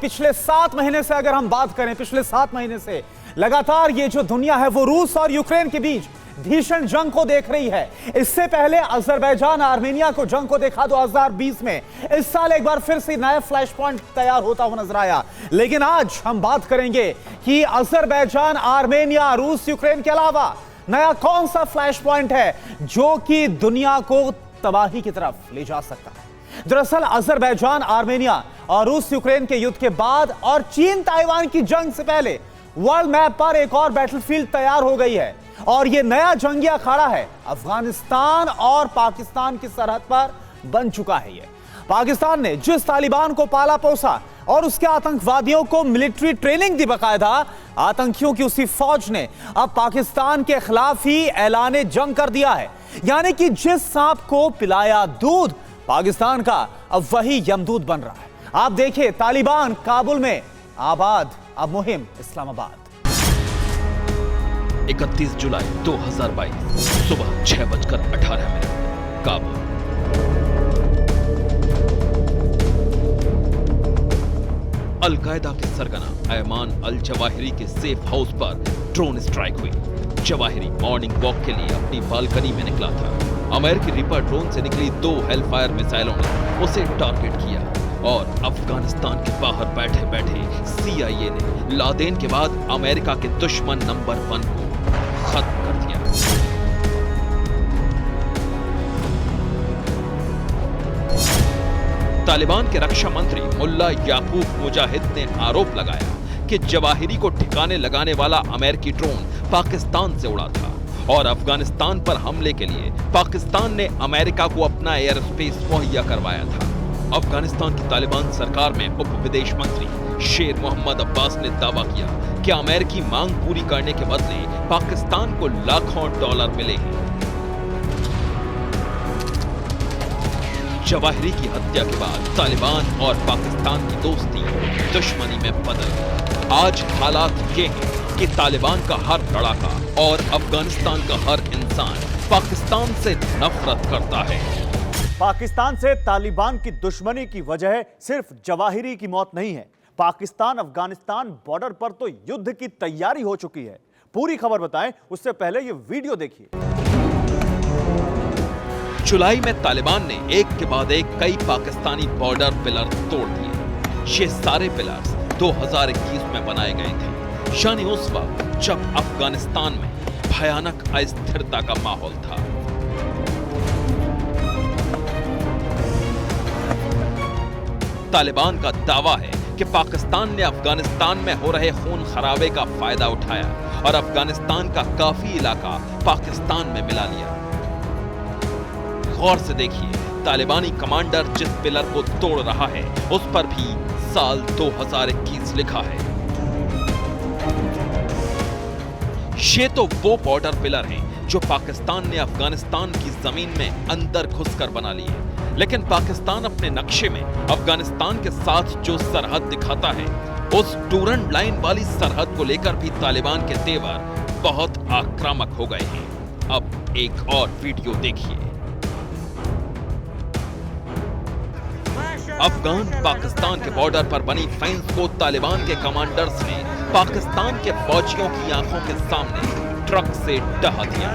पिछले 7 महीने से अगर हम बात करें, पिछले 7 महीने से लगातार ये जो दुनिया है वो रूस और यूक्रेन के बीच भीषण जंग को देख रही है। इससे पहले अजरबैजान आर्मेनिया को जंग को देखा 2020 में। इस साल एक बार फिर से नया फ्लैश पॉइंट तैयार होता हुआ नजर आया। लेकिन आज हम बात करेंगे कि अजरबैजान आर्मेनिया रूस यूक्रेन के अलावा नया कौन सा फ्लैश पॉइंट है जो कि दुनिया को तबाही की तरफ ले जा सकता है। दरअसल अजरबैजान आर्मेनिया और रूस यूक्रेन के युद्ध के बाद और चीन ताइवान की जंग से पहले वर्ल्ड मैप पर एक और बैटलफील्ड तैयार हो गई है और यह नया जंगी अखाड़ा है अफगानिस्तान और पाकिस्तान की सरहद पर बन चुका है। यह पाकिस्तान ने जिस तालिबान को पाला पोसा और उसके आतंकवादियों को मिलिट्री ट्रेनिंग दी, बाकायदा आतंकियों की उसी फौज ने अब पाकिस्तान के खिलाफ ही ऐलान जंग कर दिया है। यानी कि जिस सांप को पिलाया दूध पाकिस्तान का अब वही यमदूत बन रहा है। आप देखिए तालिबान काबुल में आबाद, अब मुहिम इस्लामाबाद। 31 जुलाई 2022 सुबह 6:18 काबुल। अल-कायदा के सरगना अयमान अल जवाहिरी के सेफ हाउस पर ड्रोन स्ट्राइक हुई। जवाहिरी मॉर्निंग वॉक के लिए अपनी बालकनी में निकला था। अमेरिकी रिपर ड्रोन से निकली 2 हेलफायर मिसाइलों ने उसे टारगेट किया और अफगानिस्तान के बाहर बैठे बैठे CIA ने लादेन के बाद अमेरिका के दुश्मन नंबर 1 को खत्म कर दिया। तालिबान के रक्षा मंत्री मुल्ला याकूब मुजाहिद ने आरोप लगाया कि जवाहिरी को ठिकाने लगाने वाला अमेरिकी ड्रोन पाकिस्तान से उड़ा था और अफगानिस्तान पर हमले के लिए पाकिस्तान ने अमेरिका को अपना एयर स्पेस मुहैया करवाया था। अफगानिस्तान की तालिबान सरकार में उप विदेश मंत्री शेर मोहम्मद अब्बास ने दावा किया कि अमेरिकी मांग पूरी करने के बदले पाकिस्तान को लाखों डॉलर मिले हैं। जवाहिरी की हत्या के बाद तालिबान और पाकिस्तान की दोस्ती दुश्मनी में बदल गई। आज हालात ये हैं कि तालिबान का हर लड़ाका और अफगानिस्तान का हर इंसान पाकिस्तान से नफरत करता है। पाकिस्तान से तालिबान की दुश्मनी की वजह सिर्फ जवाहिरी की मौत नहीं है। पाकिस्तान अफगानिस्तान बॉर्डर पर तो युद्ध की तैयारी हो चुकी है। पूरी खबर बताएं उससे पहले ये वीडियो देखिए। जुलाई में तालिबान ने एक के बाद एक कई पाकिस्तानी बॉर्डर पिलर तोड़ दिए। ये सारे पिलर्स 2021 में बनाए गए थे, यानी उस वक्त जब अफगानिस्तान में भयानक अस्थिरता का माहौल था। तालिबान का दावा है कि पाकिस्तान ने अफगानिस्तान में हो रहे खून खराबे का फायदा उठाया और अफगानिस्तान का काफी इलाका पाकिस्तान में मिला लिया। गौर से देखिए, तालिबानी कमांडर जिस पिलर को तोड़ रहा है उस पर भी साल 2021 लिखा है। ये तो वो बॉर्डर पिलर हैं जो पाकिस्तान ने अफगानिस्तान की जमीन में अंदर घुसकर बना लिए। लेकिन पाकिस्तान अपने नक्शे में अफगानिस्तान के साथ जो सरहद दिखाता है, उस डूरंड लाइन वाली सरहद को लेकर भी तालिबान के तेवर बहुत आक्रामक हो गए हैं। अब एक और वीडियो देखिए। अफगान पाकिस्तान के बॉर्डर पर बनी फेंस को तालिबान के कमांडर्स ने पाकिस्तान के फौजियों की आंखों के सामने ट्रक से ढहा दिया।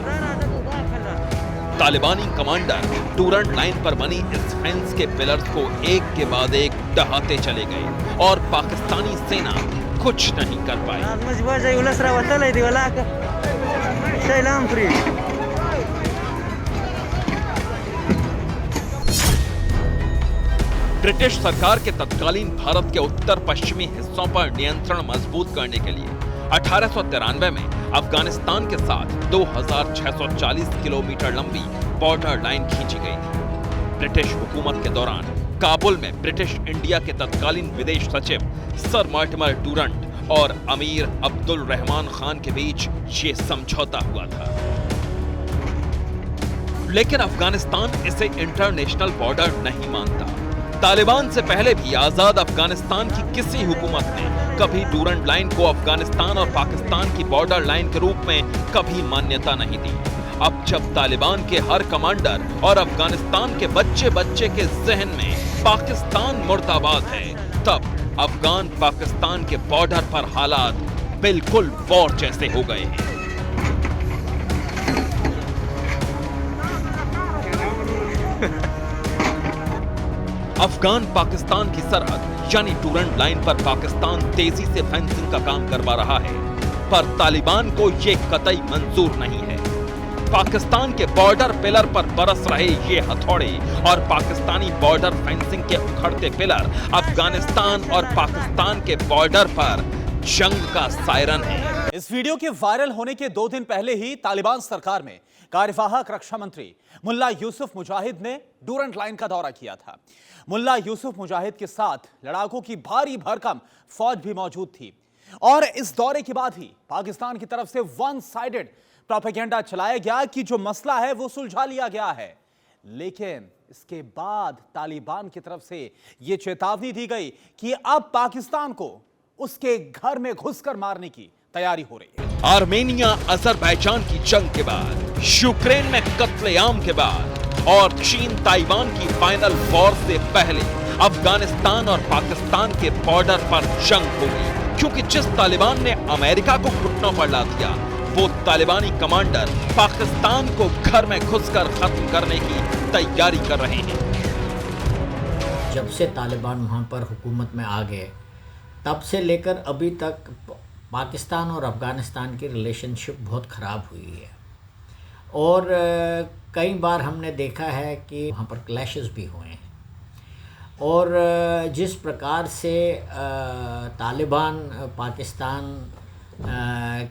तालिबानी कमांडर डूरंड लाइन पर बनी इस फेंस के पिलर्स को एक के बाद एक ढहाते चले गए और पाकिस्तानी सेना कुछ नहीं कर पाई। ब्रिटिश सरकार के तत्कालीन भारत के उत्तर पश्चिमी हिस्सों पर नियंत्रण मजबूत करने के लिए 1893 में अफगानिस्तान के साथ 2640 किलोमीटर लंबी बॉर्डर लाइन खींची गई थी। ब्रिटिश हुकूमत के दौरान काबुल में ब्रिटिश इंडिया के तत्कालीन विदेश सचिव सर मॉर्टिमर डूरंट और अमीर अब्दुल रहमान खान के बीच ये समझौता हुआ था। लेकिन अफगानिस्तान इसे इंटरनेशनल बॉर्डर नहीं मानता। तालिबान से पहले भी आजाद अफगानिस्तान की किसी हुकूमत ने कभी डूरंड लाइन को अफगानिस्तान और पाकिस्तान की बॉर्डर लाइन के रूप में कभी मान्यता नहीं दी। अब जब तालिबान के हर कमांडर और अफगानिस्तान के बच्चे बच्चे के जहन में पाकिस्तान मुर्दाबाद है, तब अफगान पाकिस्तान के बॉर्डर पर हालात बिल्कुल वॉर जैसे हो गए हैं। अफगान पाकिस्तान की सरहद यानी डूरंट लाइन पर पाकिस्तान तेजी से फेंसिंग का काम करवा रहा है, पर तालिबान को यह कतई मंजूर नहीं है। पाकिस्तान के बॉर्डर पिलर पर बरस रहे ये हथौड़े और पाकिस्तानी बॉर्डर फेंसिंग के उखड़ते पिलर अफगानिस्तान और पाकिस्तान के बॉर्डर पर जंग का सायरन है। इस वीडियो के वायरल होने के 2 दिन पहले ही तालिबान सरकार में कार्यवाहक रक्षा मंत्री मुल्ला यूसुफ मुजाहिद ने डूरंट लाइन का दौरा किया था। मुल्ला यूसुफ मुजाहिद के साथ लड़ाकों की भारी भरकम फौज भी मौजूद थी और इस दौरे के बाद ही पाकिस्तान की तरफ से वन साइडेड प्रोपेगेंडा चलाया गया कि जो मसला है वो सुलझा लिया गया है। लेकिन इसके बाद तालिबान की तरफ से यह चेतावनी दी गई कि अब पाकिस्तान को उसके घर में घुसकर मारने की तैयारी हो रही है। आर्मेनिया अजरबैजान की जंग के बाद, यूक्रेन में कत्लेआम के बाद और चीन ताइवान की फाइनल वॉर से पहले अफगानिस्तान और पाकिस्तान के बॉर्डर पर जंग होगी, क्योंकि जिस तालिबान ने अमेरिका को घुटनों पर ला दिया, वो तालिबानी कमांडर पाकिस्तान को घर में घुसकर खत्म करने की तैयारी कर रहे हैं। जब से तालिबान वहाँ पर हुकूमत में आ गए, तब से लेकर अभी तक पाकिस्तान और अफ़गानिस्तान की रिलेशनशिप बहुत ख़राब हुई है और कई बार हमने देखा है कि वहाँ पर क्लैशेस भी हुए हैं और जिस प्रकार से तालिबान पाकिस्तान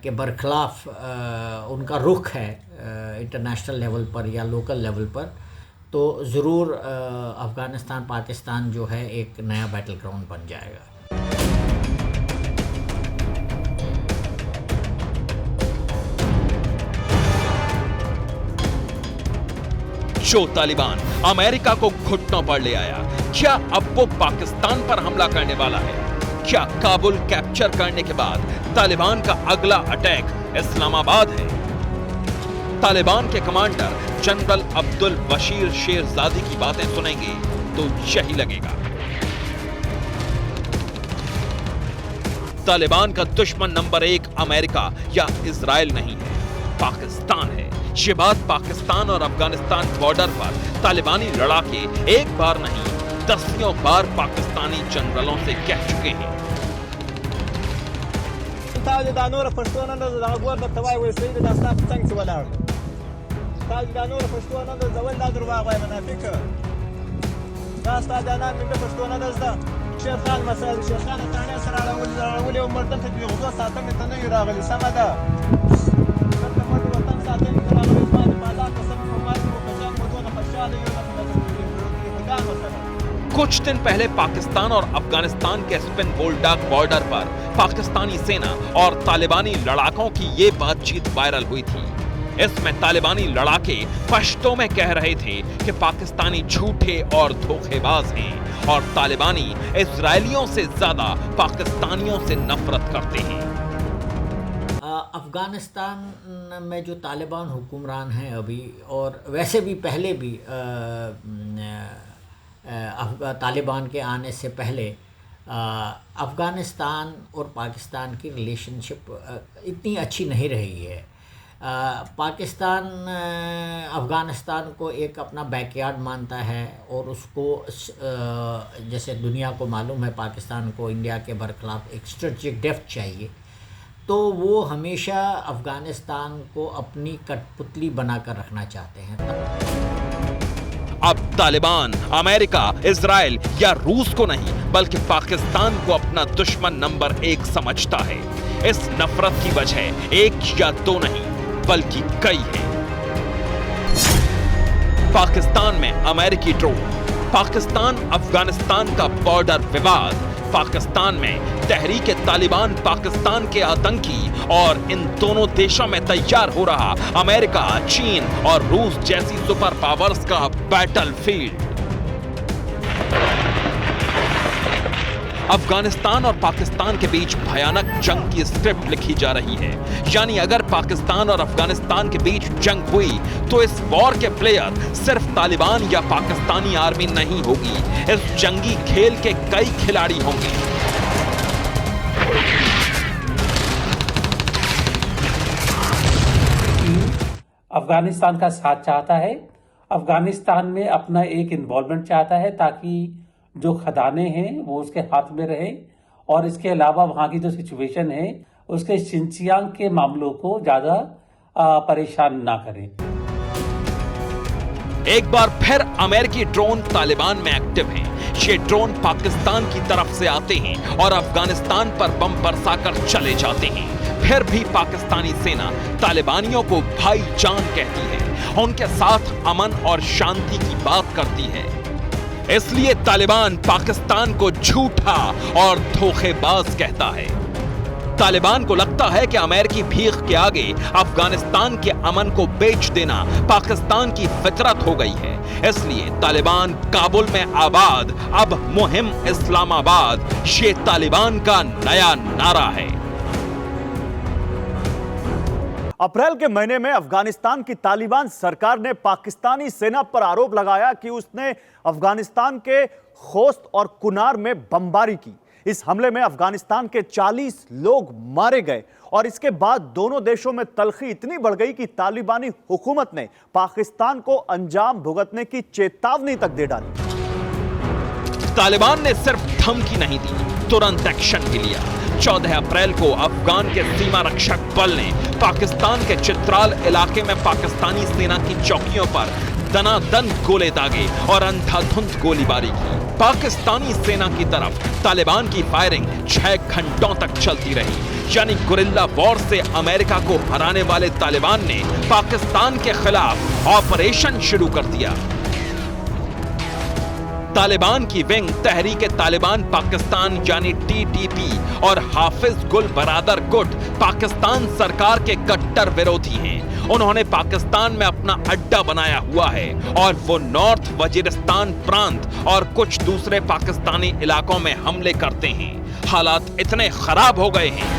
के बरखिलाफ़ उनका रुख है इंटरनेशनल लेवल पर या लोकल लेवल पर, तो ज़रूर अफ़गानिस्तान पाकिस्तान जो है एक नया बैटल ग्राउंड बन जाएगा। जो तालिबान अमेरिका को घुटनों पर ले आया, क्या अब वो पाकिस्तान पर हमला करने वाला है? क्या काबुल कैप्चर करने के बाद तालिबान का अगला अटैक इस्लामाबाद है? तालिबान के कमांडर जनरल अब्दुल बशीर शेरजादी की बातें सुनेंगे तो यही लगेगा। तालिबान का दुश्मन नंबर 1 अमेरिका या इजराइल नहीं है, पाकिस्तान है। ये बात पाकिस्तान और अफगानिस्तान बॉर्डर पर तालिबानी लड़ाके एक बार नहीं, दसियों बार पाकिस्तानी जनरलों से कह चुके हैं। कुछ दिन पहले पाकिस्तान और अफगानिस्तान के स्पिन बोल्डाक बॉर्डर पर पाकिस्तानी सेना और तालिबानी लड़ाकों की ये बातचीत वायरल हुई थी। इसमें तालिबानी लड़ाके पश्तो में कह रहे थे कि पाकिस्तानी झूठे और धोखेबाज हैं और तालिबानी इजरायलियों से ज्यादा पाकिस्तानियों से नफरत करते हैं। अफ़गानिस्तान में जो तालिबान हुक्मरान हैं अभी, और वैसे भी पहले भी तालिबान के आने से पहले अफ़गानिस्तान और पाकिस्तान की रिलेशनशिप इतनी अच्छी नहीं रही है। पाकिस्तान अफ़गानिस्तान को एक अपना बैकयार्ड मानता है और उसको जैसे दुनिया को मालूम है पाकिस्तान को इंडिया के बरखिलाफ़ एक स्ट्रेटेजिक डेप्थ चाहिए, तो वो हमेशा अफ़गानिस्तान को अपनी कठपुतली बनाकर रखना चाहते हैं। अब तालिबान अमेरिका, इजराइल या रूस को नहीं बल्कि पाकिस्तान को अपना दुश्मन नंबर 1 समझता है। इस नफरत की वजह एक या दो नहीं बल्कि कई है। पाकिस्तान में अमेरिकी ड्रोन, पाकिस्तान अफगानिस्तान का बॉर्डर विवाद, पाकिस्तान में तहरीक तालिबान पाकिस्तान के आतंकी और इन दोनों देशों में तैयार हो रहा अमेरिका, चीन और रूस जैसी सुपर पावर्स का बैटलफील्ड। अफगानिस्तान और पाकिस्तान के बीच भयानक जंग की स्क्रिप्ट लिखी जा रही है। यानी अगर पाकिस्तान और अफगानिस्तान के बीच जंग हुई तो इस वॉर के प्लेयर सिर्फ तालिबान या पाकिस्तानी आर्मी नहीं होगी, इस जंगी खेल के कई खिलाड़ी होंगे। अफगानिस्तान का साथ चाहता है, अफगानिस्तान में अपना एक इन्वॉल्वमेंट चाहता है ताकि जो खदाने हैं वो उसके हाथ में रहे, और इसके अलावा वहाँ की जो सिचुएशन है उसके शिनचियांग के मामलों को ज़्यादा परेशान ना करें। एक बार फिर अमेरिकी ड्रोन तालिबान में एक्टिव हैं। ये ड्रोन पाकिस्तान की तरफ से आते हैं और अफगानिस्तान पर बम बरसाकर चले जाते हैं। फिर भी पाकिस्तानी सेना तालिबानियों को भाईजान कहती है, उनके साथ अमन और शांति की बात करती है। इसलिए तालिबान पाकिस्तान को झूठा और धोखेबाज कहता है। तालिबान को लगता है कि अमेरिकी भीख के आगे अफगानिस्तान के अमन को बेच देना पाकिस्तान की फितरत हो गई है। इसलिए तालिबान काबुल में आबाद, अब मुहिम इस्लामाबाद, ये तालिबान का नया नारा है। अप्रैल के महीने में अफगानिस्तान की तालिबान सरकार ने पाकिस्तानी सेना पर आरोप लगाया कि उसने अफगानिस्तान के खोस्त और कुनार में बमबारी की। इस हमले में अफगानिस्तान के 40 लोग मारे गए और इसके बाद दोनों देशों में तलखी इतनी बढ़ गई कि तालिबानी हुकूमत ने पाकिस्तान को अंजाम भुगतने की चेतावनी तक दे डाली। तालिबान ने सिर्फ धमकी नहीं दी, तुरंत एक्शन भी लिया। 14 अप्रैल को अफगान के सीमा रक्षक बल ने पाकिस्तान के चित्राल इलाके में पाकिस्तानी सेना की चौकियों पर दनादन गोले दागे और अंधाधुंध गोलीबारी की। पाकिस्तानी सेना की तरफ तालिबान की फायरिंग 6 घंटों तक चलती रही। यानी गुरिल्ला वॉर से अमेरिका को हराने वाले तालिबान ने पाकिस्तान के खिलाफ ऑपरेशन शुरू कर दिया। तालिबान की विंग तहरीक तालिबान पाकिस्तान यानी टीटीपी और हाफिज गुल बरादर गुट पाकिस्तान सरकार के कट्टर विरोधी हैं। उन्होंने पाकिस्तान में अपना अड्डा बनाया हुआ है और वो नॉर्थ वजीरिस्तान प्रांत और कुछ दूसरे पाकिस्तानी इलाकों में हमले करते हैं। हालात इतने खराब हो गए हैं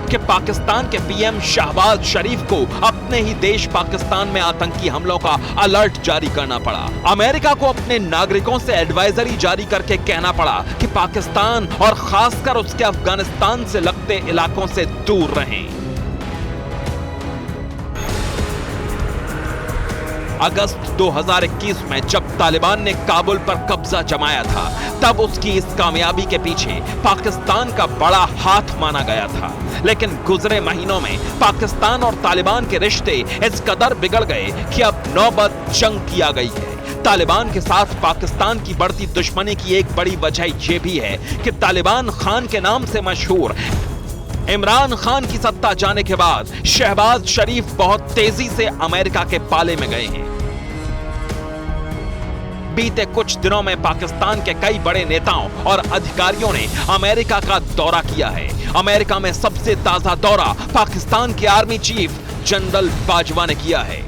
कि पाकिस्तान के पीएम शहबाज शरीफ को अपने ही देश पाकिस्तान में आतंकी हमलों का अलर्ट जारी करना पड़ा। अमेरिका को अपने नागरिकों से एडवाइजरी जारी करके कहना पड़ा कि पाकिस्तान और खासकर उसके अफगानिस्तान से लगते इलाकों से दूर रहें। अगस्त 2021 में जब तालिबान ने काबुल पर कब्जा जमाया था, तब उसकी इस कामयाबी के पीछे पाकिस्तान का बड़ा हाथ माना गया था। लेकिन गुजरे महीनों में पाकिस्तान और तालिबान के रिश्ते इस कदर बिगड़ गए कि अब नौबत जंग की आ गई है। तालिबान के साथ पाकिस्तान की बढ़ती दुश्मनी की एक बड़ी वजह यह भी है कि तालिबान खान के नाम से मशहूर इमरान खान की सत्ता जाने के बाद शहबाज शरीफ बहुत तेजी से अमेरिका के पाले में गए हैं। बीते कुछ दिनों में पाकिस्तान के कई बड़े नेताओं और अधिकारियों ने अमेरिका का दौरा किया है। अमेरिका में सबसे ताजा दौरा पाकिस्तान के आर्मी चीफ जनरल बाजवा ने किया है।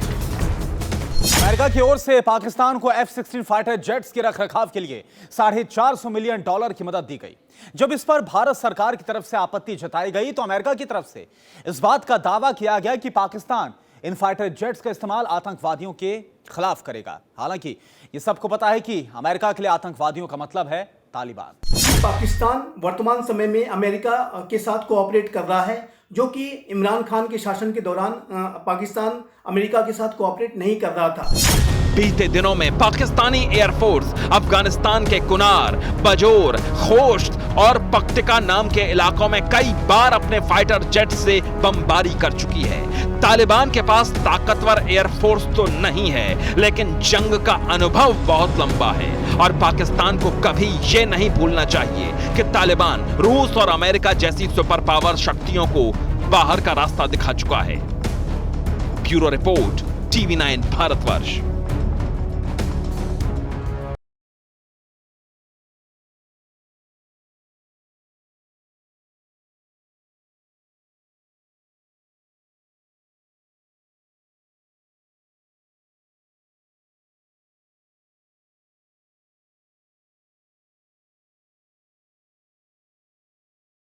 अमेरिका की ओर से पाकिस्तान को F-16 फाइटर जेट्स के रखरखाव के लिए $450 मिलियन की मदद दी गई। जब इस पर भारत सरकार की तरफ से आपत्ति जताई गई तो अमेरिका की तरफ से इस बात का दावा किया गया कि पाकिस्तान इन फाइटर जेट्स का इस्तेमाल आतंकवादियों के खिलाफ करेगा। हालांकि ये सबको पता है कि अमेरिका के लिए आतंकवादियों का मतलब है तालिबान। पाकिस्तान वर्तमान समय में अमेरिका के साथ कोऑपरेट कर रहा है, जो कि इमरान खान के शासन के दौरान पाकिस्तान अमेरिका के साथ कोऑपरेट नहीं कर रहा था। बीते दिनों में पाकिस्तानी एयरफोर्स अफगानिस्तान के कुनार, बजोर, खोश्त और पक्तिका नाम के इलाकों में कई बार अपने फाइटर जेट से बमबारी कर चुकी है। तालिबान के पास ताकतवर एयरफोर्स तो नहीं है, लेकिन जंग का अनुभव बहुत लंबा है और पाकिस्तान को कभी ये नहीं भूलना चाहिए कि तालिबान रूस और अमेरिका जैसी सुपर पावर शक्तियों को बाहर का रास्ता दिखा चुका है। Bureau report, TV9 Bharatvarsh.